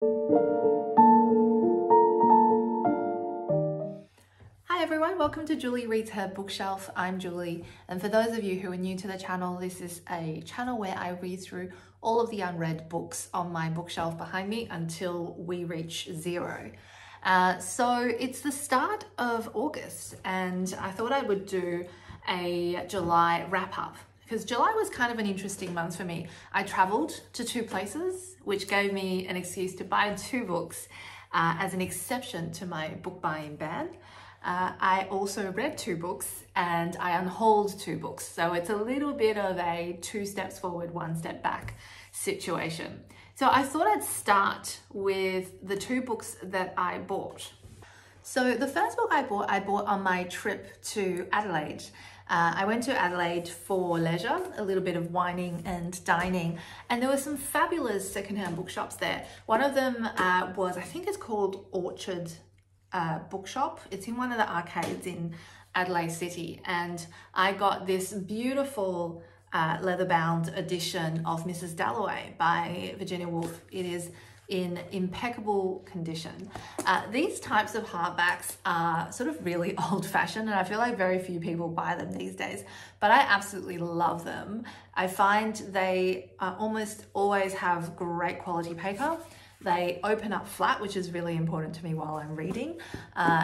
Hi everyone, welcome to Julie Reads Her Bookshelf. I'm Julie, and for those of you who are new to the channel, this is a channel where I read through all of the unread books on my bookshelf behind me until we reach 0. So it's the start of August, and I thought I would do a July wrap-up because July was kind of an interesting month for me. I traveled to 2 places, which gave me an excuse to buy 2 books as an exception to my book buying ban. I also read 2 books and I unhauled 2 books. So it's a little bit of a 2 steps forward, 1 step back situation. So I thought I'd start with the 2 books that I bought. So the first book I bought on my trip to Adelaide. I went to Adelaide for leisure, a little bit of wining and dining, and there were some fabulous secondhand bookshops there. One of them was, I think it's called Orchard Bookshop. It's in one of the arcades in Adelaide City, and I got this beautiful leather-bound edition of Mrs. Dalloway by Virginia Woolf. It is in impeccable condition. These types of hardbacks are sort of really old-fashioned, and I feel like very few people buy them these days, but I absolutely love them. I find they almost always have great quality paper. They open up flat, which is really important to me while I'm reading.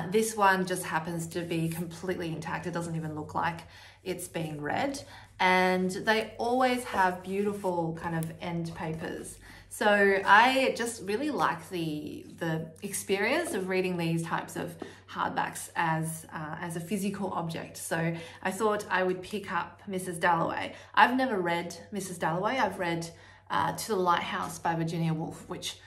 This one just happens to be completely intact. It doesn't even look like it's being read. And they always have beautiful kind of end papers. So I just really like the experience of reading these types of hardbacks as a physical object. So I thought I would pick up Mrs. Dalloway. I've never read Mrs. Dalloway. I've read To the Lighthouse by Virginia Woolf, which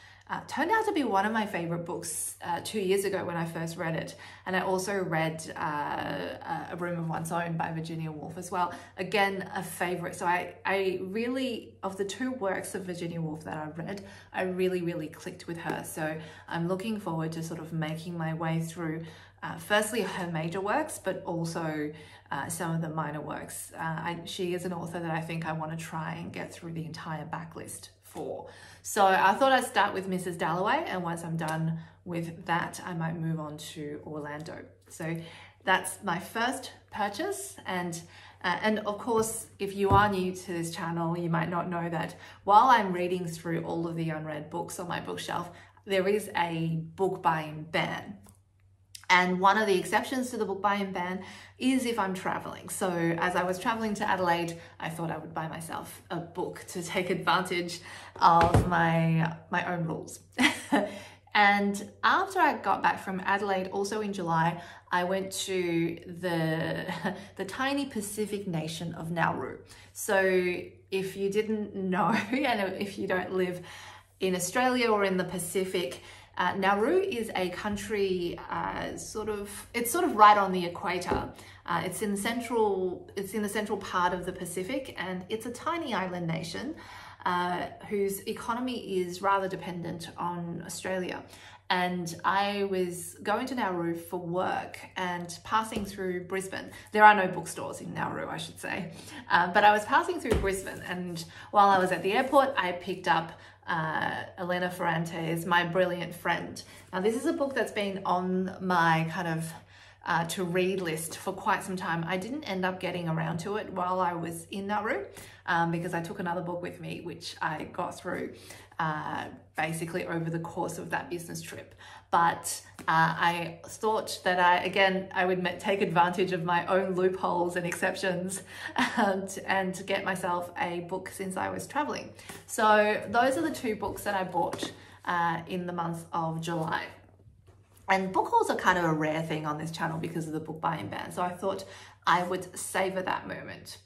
turned out to be one of my favorite books 2 years ago when I first read it. And I also read A Room of One's Own by Virginia Woolf as well. Again, a favorite. So I really, of the 2 works of Virginia Woolf that I've read, I really clicked with her. So I'm looking forward to sort of making my way through firstly her major works, but also some of the minor works. She is an author that I think I want to try and get through the entire backlist for. So I thought I'd start with Mrs. Dalloway, and once I'm done with that, I might move on to Orlando. So that's my first purchase, and of course, if you are new to this channel, you might not know that while I'm reading through all of the unread books on my bookshelf, there is a book buying ban. And one of the exceptions to the book buying ban is if I'm traveling. So as I was traveling to Adelaide, I thought I would buy myself a book to take advantage of my own rules. And after I got back from Adelaide, also in July, I went to the tiny Pacific nation of Nauru. So if you didn't know, and if you don't live in Australia or in the Pacific, Nauru is a country it's sort of right on the equator. It's in the central part of the Pacific, and it's a tiny island nation whose economy is rather dependent on Australia. And I was going to Nauru for work and passing through Brisbane. There are no bookstores in Nauru, I should say. But I was passing through Brisbane, and while I was at the airport, I picked up Elena Ferrante's My Brilliant Friend. Now, this is a book that's been on my kind of to read list for quite some time. I didn't end up getting around to it while I was in Nauru because I took another book with me, which I got through basically over the course of that business trip. But I thought that I would take advantage of my own loopholes and exceptions and to get myself a book since I was traveling. So those are the 2 books that I bought in the month of July. And book hauls are kind of a rare thing on this channel because of the book buying ban. So I thought I would savor that moment.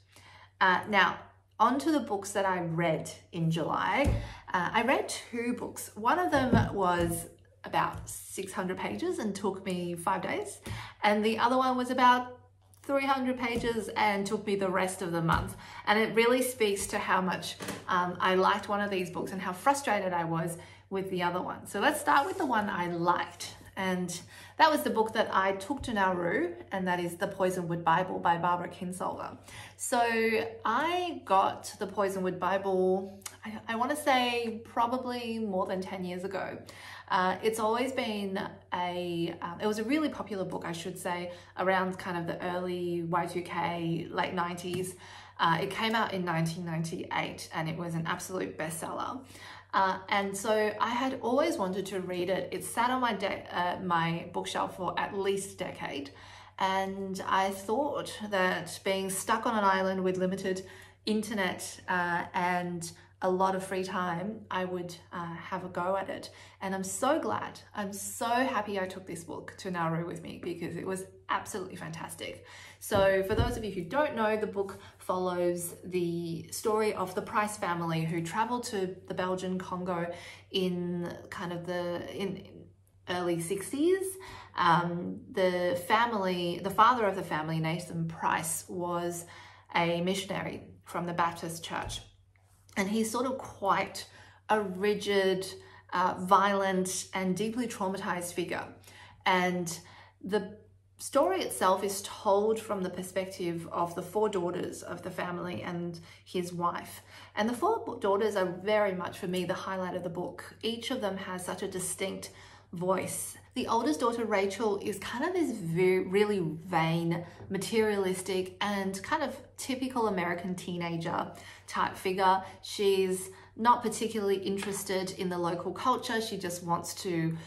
Now, on to the books that I read in July. I read 2 books. One of them was about 600 pages and took me 5 days. And the other one was about 300 pages and took me the rest of the month. And it really speaks to how much I liked one of these books and how frustrated I was with the other one. So let's start with the one I liked. And that was the book that I took to Nauru, and that is The Poisonwood Bible by Barbara Kinsolver. So I got the Poisonwood Bible, I want to say probably more than 10 years ago. It's always been it was a really popular book, I should say, around kind of the early Y2K, late 90s. It came out in 1998 and it was an absolute bestseller. And so I had always wanted to read it. It sat on my bookshelf for at least a decade. And I thought that being stuck on an island with limited internet and a lot of free time, I would have a go at it. And I'm so glad, I'm so happy I took this book to Nauru with me, because it was absolutely fantastic. So for those of you who don't know, the book follows the story of the Price family who traveled to the Belgian Congo in kind of in early 60s. The father of the family, Nathan Price, was a missionary from the Baptist church. And he's sort of quite a rigid, violent, and deeply traumatized figure. And the story itself is told from the perspective of the 4 daughters of the family and his wife. And the 4 daughters are very much, for me, the highlight of the book. Each of them has such a distinct voice. The oldest daughter, Rachel, is kind of this really vain, materialistic, and kind of typical American teenager type figure. She's not particularly interested in the local culture. She just wants to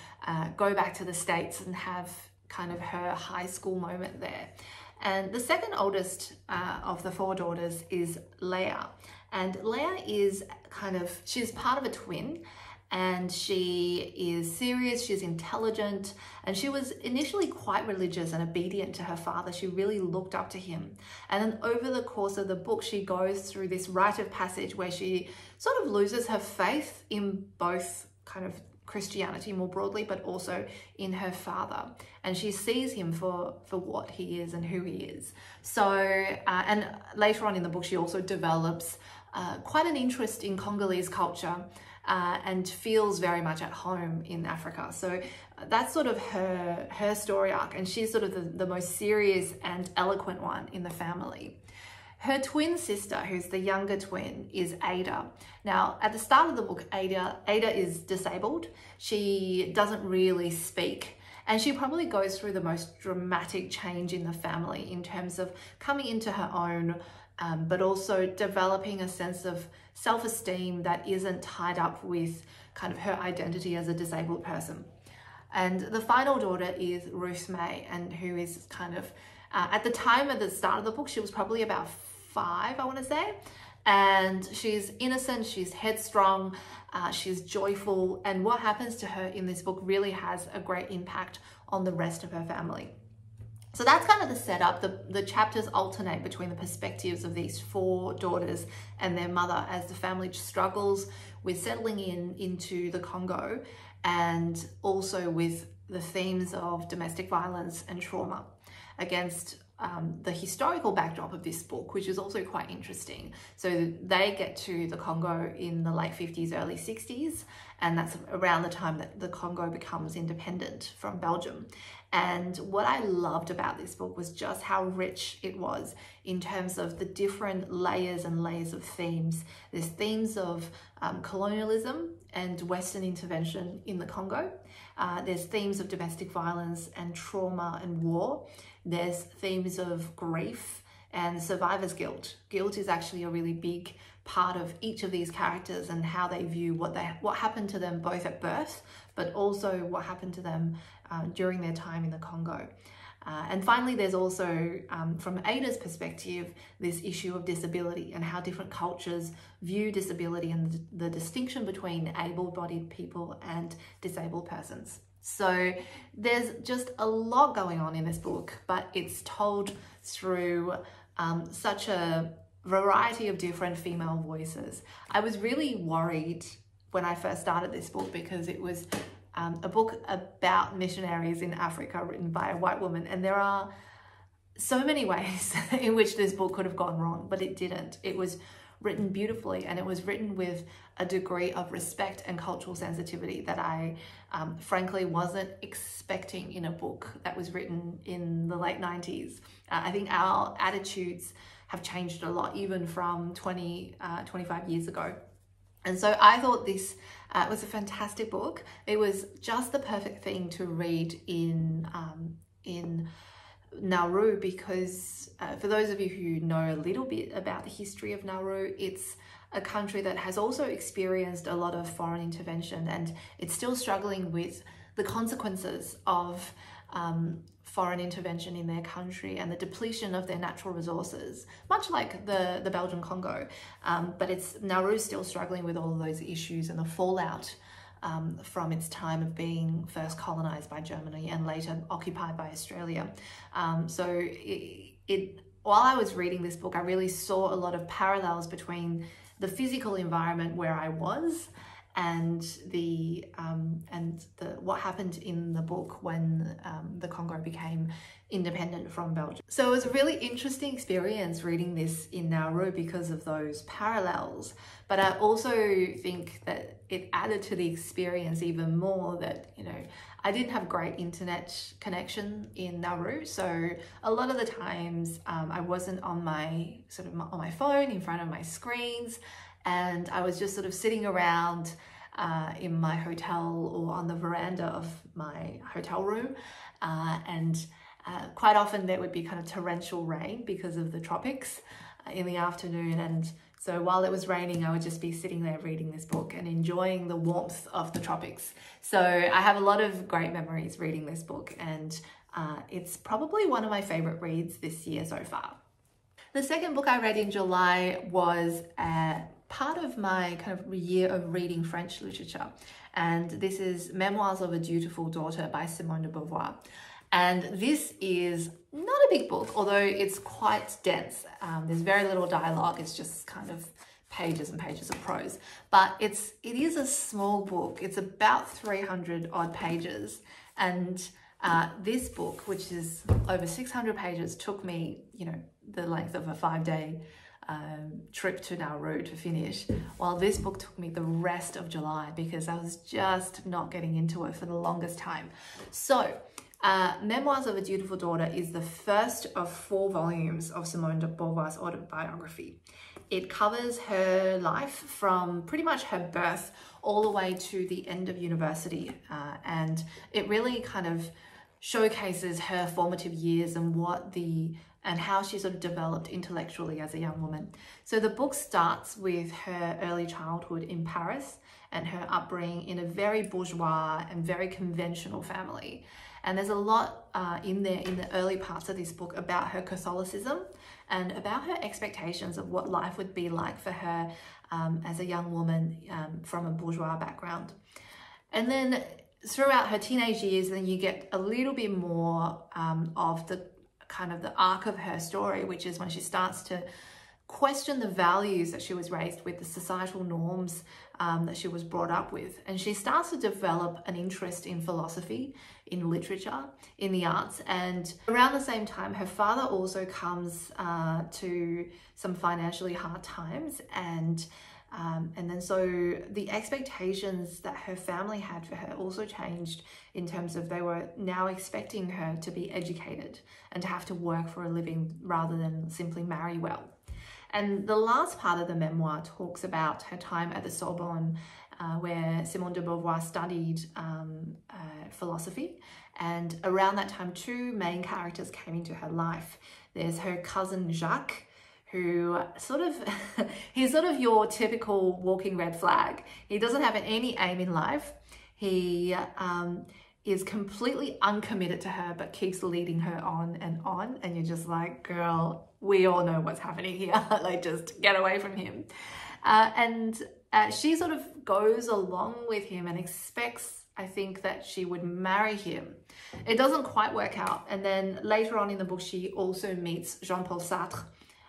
go back to the States and have kind of her high school moment there. And the second oldest of the 4 daughters is Leah. And Leah is she's part of a twin. And she is serious, she's intelligent, and she was initially quite religious and obedient to her father. She really looked up to him. And then over the course of the book, she goes through this rite of passage where she sort of loses her faith in both kind of Christianity more broadly, but also in her father. And she sees him for what he is and who he is. So, and later on in the book, she also develops quite an interest in Congolese culture, and feels very much at home in Africa. So that's sort of her story arc, and she's sort of the most serious and eloquent one in the family. Her twin sister, who's the younger twin, is Ada. Now, at the start of the book, Ada is disabled. She doesn't really speak, and she probably goes through the most dramatic change in the family in terms of coming into her own, but also developing a sense of self-esteem that isn't tied up with kind of her identity as a disabled person. And the final daughter is Ruth May, and who is kind of, at the time of the start of the book, she was probably about 5, I want to say. And she's innocent, she's headstrong, she's joyful. And what happens to her in this book really has a great impact on the rest of her family. So that's kind of the setup. The chapters alternate between the perspectives of these 4 daughters and their mother as the family struggles with settling into the Congo, and also with the themes of domestic violence and trauma against the historical backdrop of this book, which is also quite interesting. So they get to the Congo in the late 50s, early 60s, and that's around the time that the Congo becomes independent from Belgium. And what I loved about this book was just how rich it was in terms of the different layers and layers of themes. There's themes of colonialism and Western intervention in the Congo. There's themes of domestic violence and trauma and war. There's themes of grief and survivor's guilt. Guilt is actually a really big part of each of these characters and how they view what happened to them both at birth, but also what happened to them during their time in the Congo. And finally, there's also, from Ada's perspective, this issue of disability and how different cultures view disability and the distinction between able-bodied people and disabled persons. So there's just a lot going on in this book, but it's told through such a variety of different female voices. I was really worried when I first started this book because it was a book about missionaries in Africa written by a white woman, and there are so many ways in which this book could have gone wrong, but it didn't. It was written beautifully, and it was written with a degree of respect and cultural sensitivity that I frankly wasn't expecting in a book that was written in the late 90s. I think our attitudes have changed a lot, even from 25 years ago. And so I thought this was a fantastic book. It was just the perfect thing to read in Nauru, because for those of you who know a little bit about the history of Nauru, it's a country that has also experienced a lot of foreign intervention, and it's still struggling with the consequences of foreign intervention in their country and the depletion of their natural resources, much like the Belgian Congo. But Nauru's still struggling with all of those issues and the fallout from its time of being first colonized by Germany and later occupied by Australia. While I was reading this book, I really saw a lot of parallels between the physical environment where I was and what happened in the book when the Congo became independent from Belgium. So it was a really interesting experience reading this in Nauru because of those parallels. But I also think that it added to the experience even more that, you know, I didn't have great internet connection in Nauru. So a lot of the times I wasn't on my phone in front of my screens, and I was just sort of sitting around in my hotel or on the veranda of my hotel room. Quite often there would be kind of torrential rain because of the tropics in the afternoon. And so while it was raining, I would just be sitting there reading this book and enjoying the warmth of the tropics. So I have a lot of great memories reading this book, and it's probably one of my favorite reads this year so far. The second book I read in July was part of my kind of year of reading French literature, and this is Memoirs of a Dutiful Daughter by Simone de Beauvoir. And this is not a big book, although it's quite dense. There's very little dialogue. It's just kind of pages and pages of prose. But it is a small book. It's about 300 odd pages. And this book, which is over 600 pages, took me, you know, the length of a 5-day trip to Nauru to finish, while this book took me the rest of July because I was just not getting into it for the longest time. So Memoirs of a Dutiful Daughter is the first of 4 volumes of Simone de Beauvoir's autobiography. It covers her life from pretty much her birth all the way to the end of university, and it really kind of showcases her formative years and how she sort of developed intellectually as a young woman. So the book starts with her early childhood in Paris and her upbringing in a very bourgeois and very conventional family. And there's a lot in there in the early parts of this book about her Catholicism and about her expectations of what life would be like for her as a young woman from a bourgeois background. And then throughout her teenage years, then you get a little bit more of the kind of the arc of her story, which is when she starts to question the values that she was raised with, the societal norms that she was brought up with. And she starts to develop an interest in philosophy, in literature, in the arts. And around the same time, her father also comes to some financially hard times. And then so the expectations that her family had for her also changed in terms of they were now expecting her to be educated and to have to work for a living rather than simply marry well. And the last part of the memoir talks about her time at the Sorbonne, where Simone de Beauvoir studied philosophy. And around that time, 2 main characters came into her life. There's her cousin Jacques, who he's sort of your typical walking red flag. He doesn't have any aim in life. He is completely uncommitted to her, but keeps leading her on. And you're just like, girl, we all know what's happening here. Like, just get away from him. She sort of goes along with him and expects, I think, that she would marry him. It doesn't quite work out. And then later on in the book, she also meets Jean-Paul Sartre.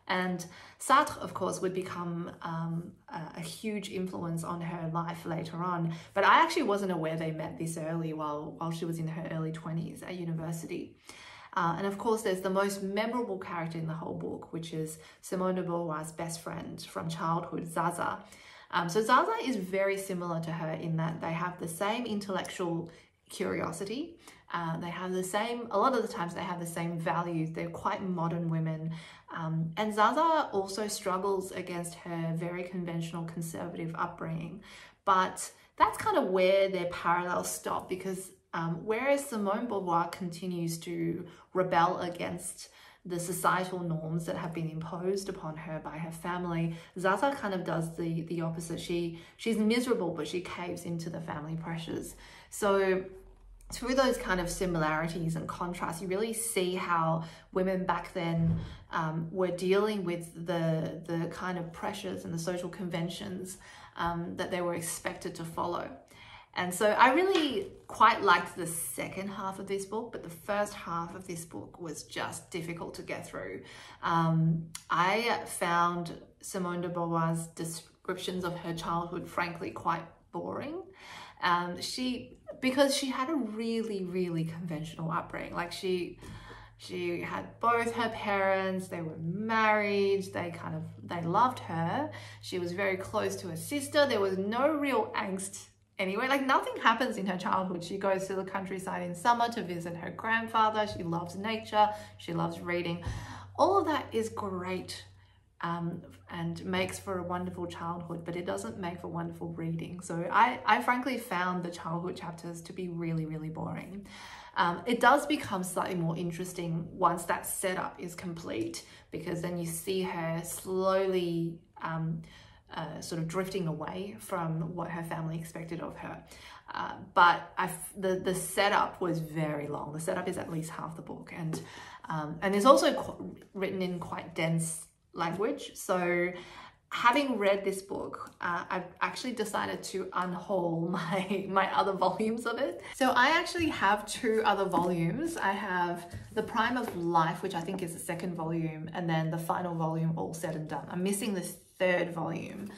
And Sartre, of course, would become a huge influence on her life later on. But I actually wasn't aware they met this early while she was in her early 20s at university. And of course, there's the most memorable character in the whole book, which is Simone de Beauvoir's best friend from childhood, Zaza. So Zaza is very similar to her in that they have the same intellectual curiosity. They have the same, a lot of the times they have the same values. They're quite modern women. And Zaza also struggles against her very conventional conservative upbringing. But that's kind of where their parallels stop, because whereas Simone Beauvoir continues to rebel against the societal norms that have been imposed upon her by her family, Zaza kind of does the opposite. She's miserable, but she caves into the family pressures. So through those kind of similarities and contrasts, you really see how women back then were dealing with the kind of pressures and the social conventions that they were expected to follow. And so I really quite liked the second half of this book, but the first half of this book was just difficult to get through. I found Simone de Beauvoir's descriptions of her childhood, frankly, quite boring. Because she had a really, really conventional upbringing. Like she had both her parents, they were married, they loved her. She was very close to her sister. There was no real angst anyway. Like nothing happens in her childhood. She goes to the countryside in summer to visit her grandfather. She loves nature. She loves reading. All of that is great. And makes for a wonderful childhood, but it doesn't make for wonderful reading. So I frankly found the childhood chapters to be really, really boring. It does become slightly more interesting once that setup is complete, because then you see her slowly sort of drifting away from what her family expected of her. But the setup was very long. The setup is at least half the book, and it's also written in quite dense language. So having read this book, I've actually decided to unhaul my other volumes of it. So I actually have two other volumes. I have The Prime of Life, which I think is the second volume, and then the final volume, All Said and Done. I'm missing the third volume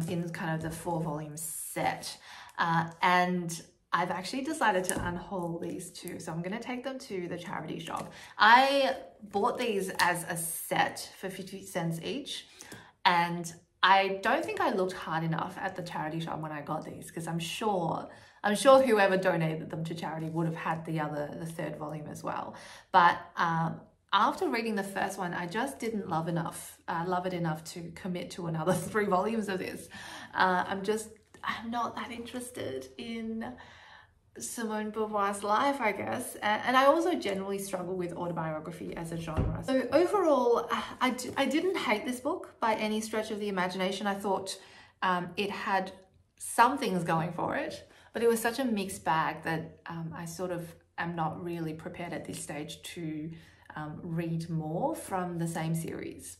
in kind of the 4-volume set. And I've actually decided to unhaul these two. So I'm going to take them to the charity shop. I bought these as a set for 50 cents each. And I don't think I looked hard enough at the charity shop when I got these, because I'm sure whoever donated them to charity would have had the third volume as well. But after reading the first one, I just didn't love it enough to commit to another 3 volumes of this. I'm not that interested in Simone Beauvoir's life, I guess. And I also generally struggle with autobiography as a genre. So overall, I didn't hate this book by any stretch of the imagination. I thought it had some things going for it, but it was such a mixed bag that I sort of am not really prepared at this stage to read more from the same series.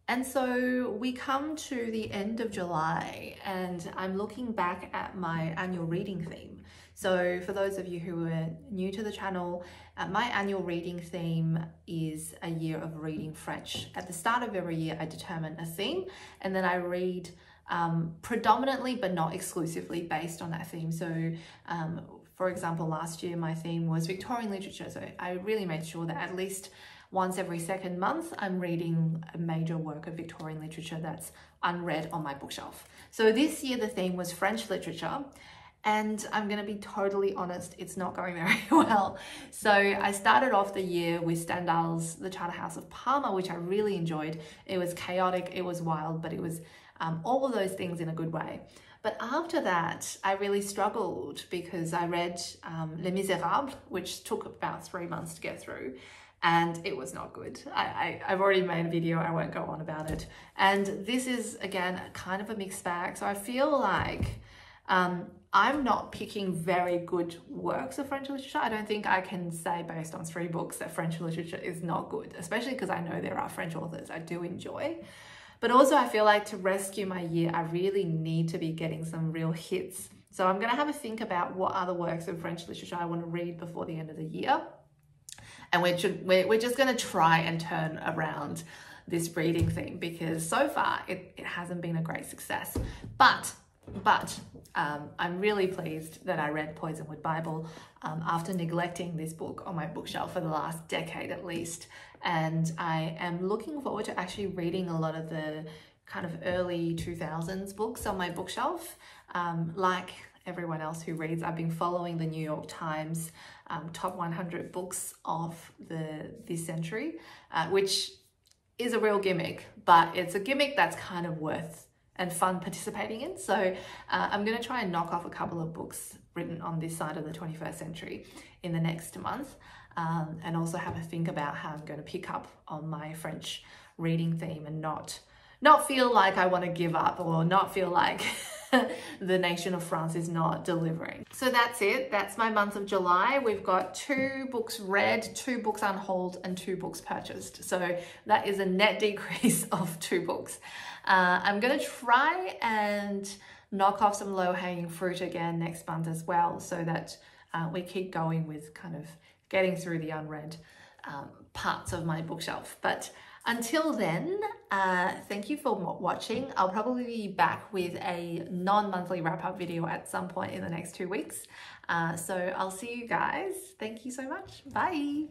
And so we come to the end of July, and I'm looking back at my annual reading theme. So for those of you who are new to the channel, my annual reading theme is a year of reading French. At the start of every year, I determine a theme, and then I read predominantly, but not exclusively, based on that theme. So for example, last year, my theme was Victorian literature. So I really made sure that at least once every second month, I'm reading a major work of Victorian literature that's unread on my bookshelf. So this year, the theme was French literature. And I'm going to be totally honest, it's not going very well. So I started off the year with Stendhal's The Charterhouse of Parma, which I really enjoyed. It was chaotic, it was wild, but it was all of those things in a good way. But after that, I really struggled because I read Les Miserables, which took about 3 months to get through. And it was not good. I've already made a video, I won't go on about it. And this is, again, kind of a mixed bag. So I feel like I'm not picking very good works of French literature. I don't think I can say based on 3 books that French literature is not good, especially because I know there are French authors I do enjoy. But also I feel like to rescue my year, I really need to be getting some real hits. So I'm gonna have a think about what other works of French literature I want to read before the end of the year. And we're just going to try and turn around this reading theme, because so far it hasn't been a great success. But But I'm really pleased that I read Poisonwood Bible after neglecting this book on my bookshelf for the last decade at least. And I am looking forward to actually reading a lot of the kind of early 2000s books on my bookshelf. Like everyone else who reads, I've been following the New York Times top 100 books of this century, which is a real gimmick, but it's a gimmick that's kind of worth and fun participating in. So I'm going to try and knock off a couple of books written on this side of the 21st century in the next month, and also have a think about how I'm going to pick up on my French reading theme and not feel like I want to give up, or not feel like the nation of France is not delivering. So that's it. That's my month of July. We've got 2 books read, 2 books unhauled, and 2 books purchased. So that is a net decrease of 2 books. I'm going to try and knock off some low-hanging fruit again next month as well, so that we keep going with kind of getting through the unread parts of my bookshelf. But until then, thank you for watching. I'll probably be back with a non-monthly wrap-up video at some point in the next 2 weeks. So I'll see you guys. Thank you so much. Bye.